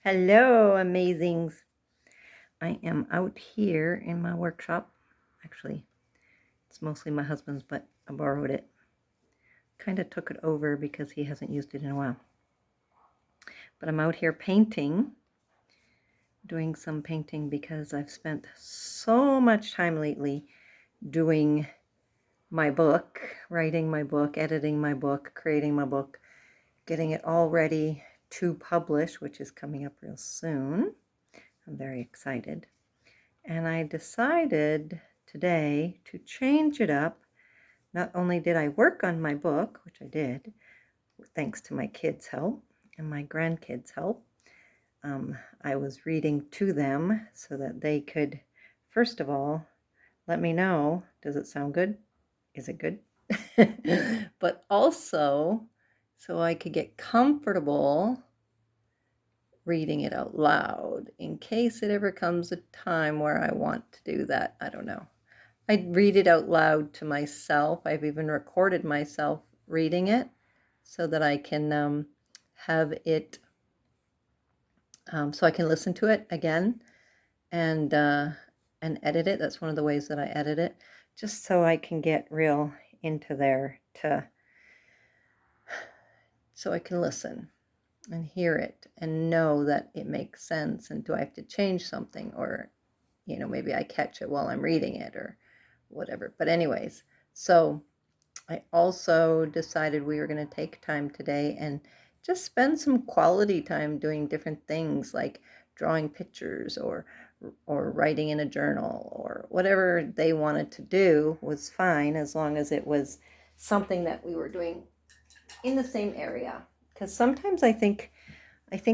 Hello, amazings. I am out here in my workshop. Actually, it's mostly my husband's, but I borrowed it. Kind of took it over because he hasn't used it in a while. But I'm out here painting, doing some painting because I've spent so much time lately doing my book, writing my book, editing my book, creating my book, getting it all ready to publish, which is coming up real soon. I'm very excited. And I decided today to change it up. Not only did I work on my book, which I did, thanks to my kids' help and my grandkids' help, I was reading to them so that they could, first of all, let me know, does it sound good? Is it good? But also, so I could get comfortable reading it out loud in case it ever comes a time where I want to do that. I don't know. I read it out loud to myself. I've even recorded myself reading it so that I can have it, so I can listen to it again and edit it. That's one of the ways that I edit it, just so I can get real into there so I can listen and hear it and know that it makes sense. And do I have to change something, or maybe I catch it while I'm reading it or whatever. But anyways, so I also decided we were going to take time today and just spend some quality time doing different things like drawing pictures or writing in a journal, or whatever they wanted to do was fine, as long as it was something that we were doing in the same area. Because sometimes I think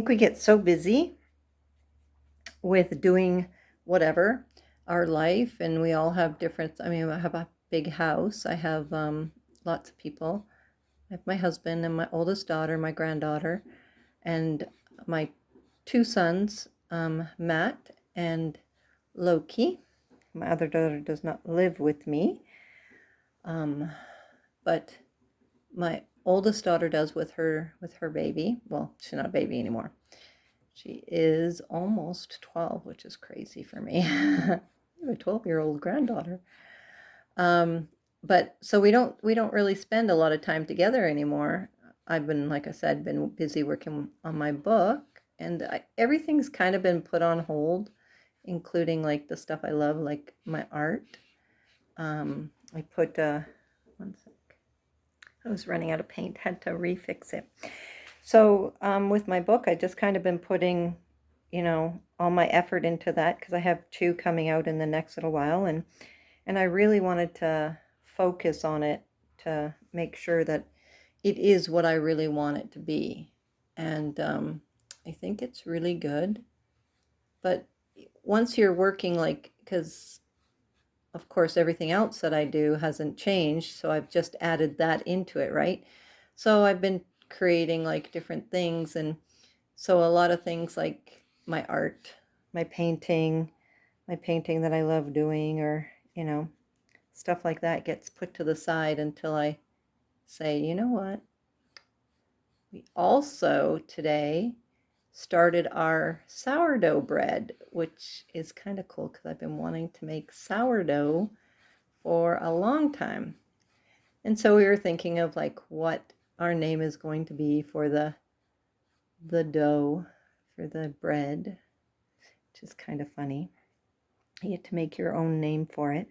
we get so busy with doing whatever our life, and we all have different. I mean, I have a big house. I have lots of people. I have my husband and my oldest daughter, my granddaughter, and my two sons, Matt and Loki. My other daughter does not live with me, but my oldest daughter does with her baby. Well, she's not a baby anymore. She is almost 12, which is crazy for me. I have a 12-year-old granddaughter. But so we don't really spend a lot of time together anymore. I've been, like I said, been busy working on my book, and everything's kind of been put on hold, including like the stuff I love, like my art. I put one sec. I was running out of paint, had to refix it. So with my book, I just kind of been putting, all my effort into that because I have two coming out in the next little while, and I really wanted to focus on it to make sure that it is what I really want it to be. And I think it's really good. But once you're working, like, because of course everything else that I do hasn't changed, so I've just added that into it, right? So I've been creating like different things, and so a lot of things like my art, my painting that I love doing, or stuff like that gets put to the side until I say, you know what? We also today started our sourdough bread, which is kind of cool because I've been wanting to make sourdough for a long time. And so we were thinking of like what our name is going to be for the dough for the bread, which is kind of funny. You get to make your own name for it.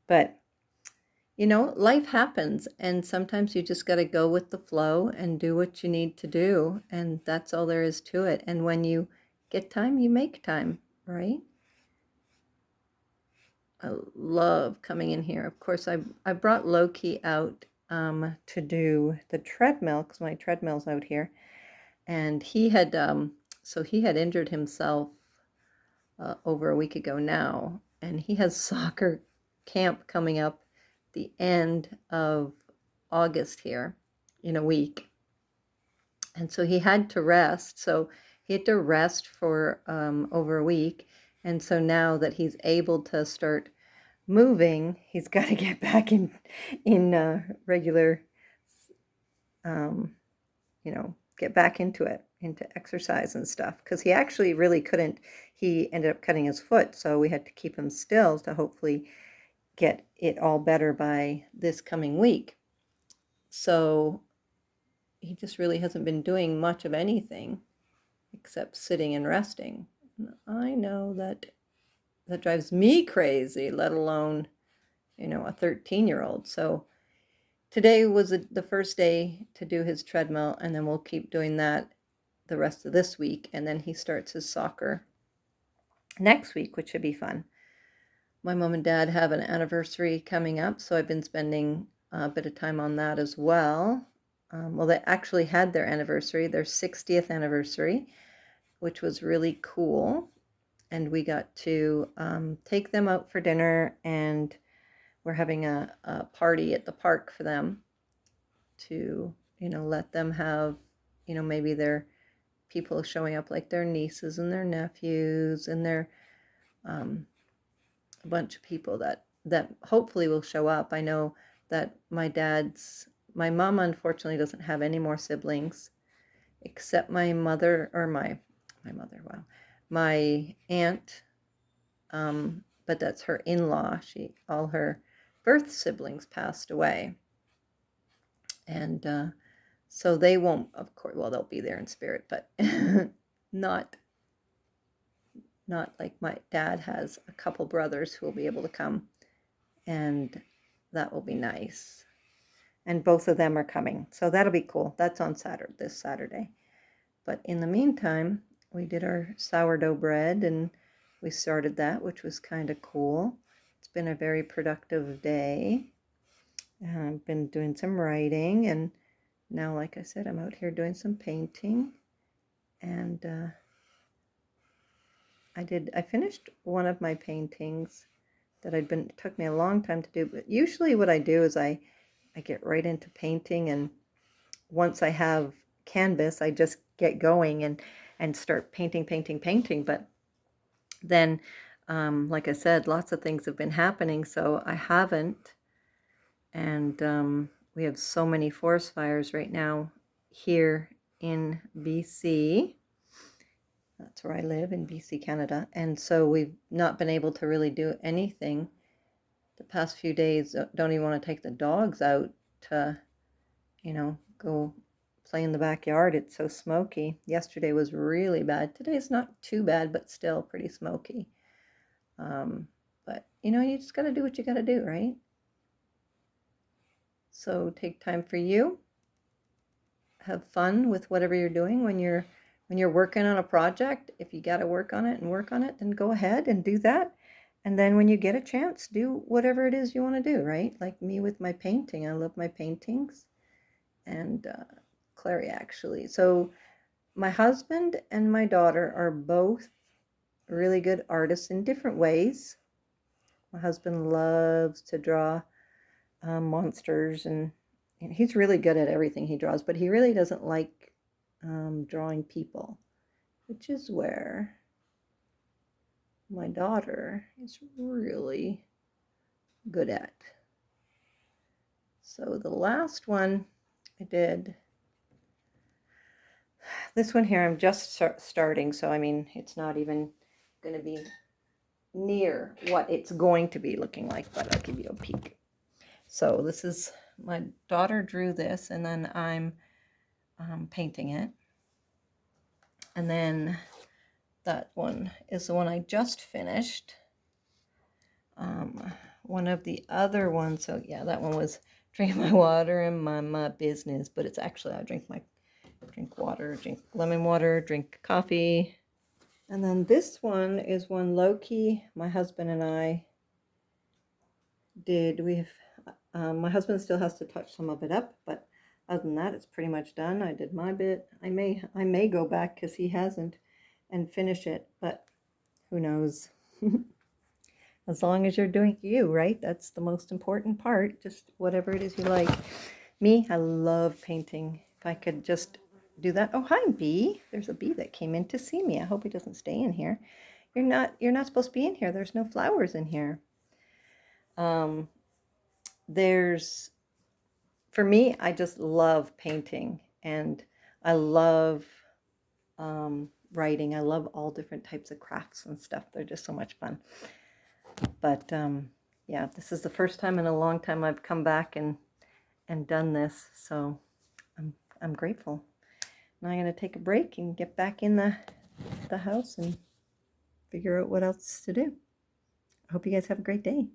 But life happens, and sometimes you just got to go with the flow and do what you need to do, and that's all there is to it. And when you get time, you make time, right? I love coming in here. Of course, I brought Loki out to do the treadmill because my treadmill's out here, and he had injured himself over a week ago now, and he has soccer camp coming up the end of August here in a week. And so he had to rest. So he had to rest for over a week. And so now that he's able to start moving, he's got to get back in regular, get back into it. into exercise and stuff because he actually really couldn't. He ended up cutting his foot, so we had to keep him still to hopefully get it all better by this coming week. So he just really hasn't been doing much of anything except sitting and resting. I know that drives me crazy, let alone, a 13-year-old. So today was the first day to do his treadmill, and then we'll keep doing that the rest of this week. And then he starts his soccer next week, which should be fun. My mom and dad have an anniversary coming up, so I've been spending a bit of time on that as well. Well, they actually had their anniversary, their 60th anniversary, which was really cool. And we got to take them out for dinner, and we're having a party at the park for them to, let them have, maybe their people showing up, like their nieces and their nephews and their a bunch of people that hopefully will show up. I know that my mom unfortunately doesn't have any more siblings except my mother, or my mother, wow, my aunt, but that's her in-law. All her birth siblings passed away. And so they won't, of course, well, they'll be there in spirit, but not like my dad has a couple brothers who will be able to come, and that will be nice. And both of them are coming, so that'll be cool. That's on this Saturday. But in the meantime, we did our sourdough bread, and we started that, which was kind of cool. It's been a very productive day. I've been doing some writing, and now, like I said, I'm out here doing some painting. And I finished one of my paintings that it took me a long time to do. But usually what I do is I get right into painting, and once I have canvas, I just get going and start painting. But then, like I said, lots of things have been happening, so I haven't. And we have so many forest fires right now here in BC. That's where I live, in BC, Canada. And so we've not been able to really do anything the past few days. Don't even want to take the dogs out to, go play in the backyard. It's so smoky. Yesterday was really bad. Today's not too bad, but still pretty smoky. But, you just got to do what you got to do, right? So take time for you. Have fun with whatever you're doing when you're working on a project. If you got to work on it, then go ahead and do that. And then when you get a chance, do whatever it is you want to do, right? Like me with my painting. I love my paintings. And Clary, actually. So my husband and my daughter are both really good artists in different ways. My husband loves to draw monsters, and he's really good at everything he draws, but he really doesn't like drawing people, which is where my daughter is really good at. So the last one I did, this one here, I'm just starting, so I mean, it's not even going to be near what it's going to be looking like, but I'll give you a peek. So this is, my daughter drew this, and then I'm painting it. And then that one is the one I just finished. One of the other ones, so yeah, that one was drink my water and my business, but it's actually I drink water, drink lemon water, drink coffee. And then this one is one Loki, my husband and I did. My husband still has to touch some of it up, but other than that, it's pretty much done. I did my bit. I may go back because he hasn't and finish it, but who knows? As long as you're doing you, right? That's the most important part. Just whatever it is you like. Me, I love painting. If I could just do that. Oh, hi, bee. There's a bee that came in to see me. I hope he doesn't stay in here. You're not supposed to be in here. There's no flowers in here. For me, I just love painting, and I love writing. I love all different types of crafts and stuff. They're just so much fun. But yeah, this is the first time in a long time I've come back and done this, so I'm grateful. Now I'm going to take a break and get back in the house and figure out what else to do. I hope you guys have a great day.